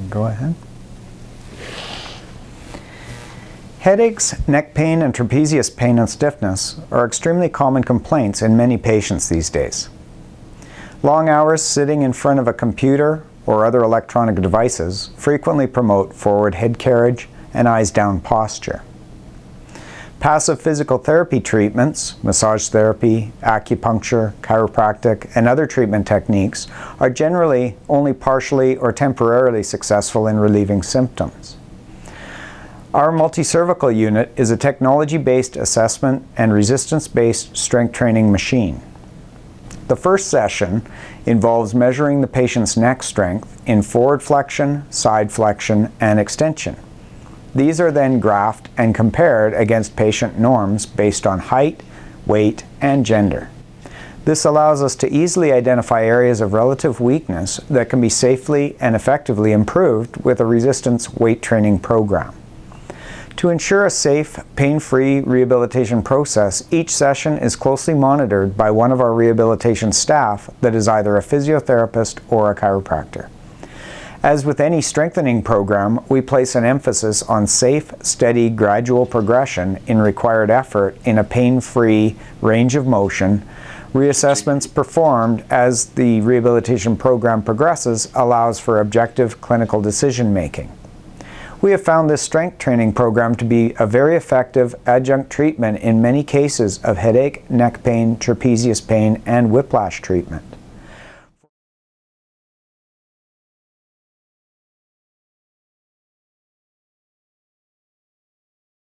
Go ahead. Headaches, neck pain, and trapezius pain and stiffness are extremely common complaints in many patients these days. Long hours sitting in front of a computer or other electronic devices frequently promote forward head carriage and eyes down posture. Passive physical therapy treatments, massage therapy, acupuncture, chiropractic, and other treatment techniques are generally only partially or temporarily successful in relieving symptoms. Our Multicervical Unit is a technology-based assessment and resistance-based strength training machine. The first session involves measuring the patient's neck strength in forward flexion, side flexion, and extension. These are then graphed and compared against patient norms based on height, weight, and gender. This allows us to easily identify areas of relative weakness that can be safely and effectively improved with a resistance weight training program. To ensure a safe, pain-free rehabilitation process, each session is closely monitored by one of our rehabilitation staff that is either a physiotherapist or a chiropractor. As with any strengthening program, we place an emphasis on safe, steady, gradual progression in required effort in a pain-free range of motion. Reassessments performed as the rehabilitation program progresses allows for objective clinical decision-making. We have found this strength training program to be a very effective adjunct treatment in many cases of headache, neck pain, trapezius pain, and whiplash treatment.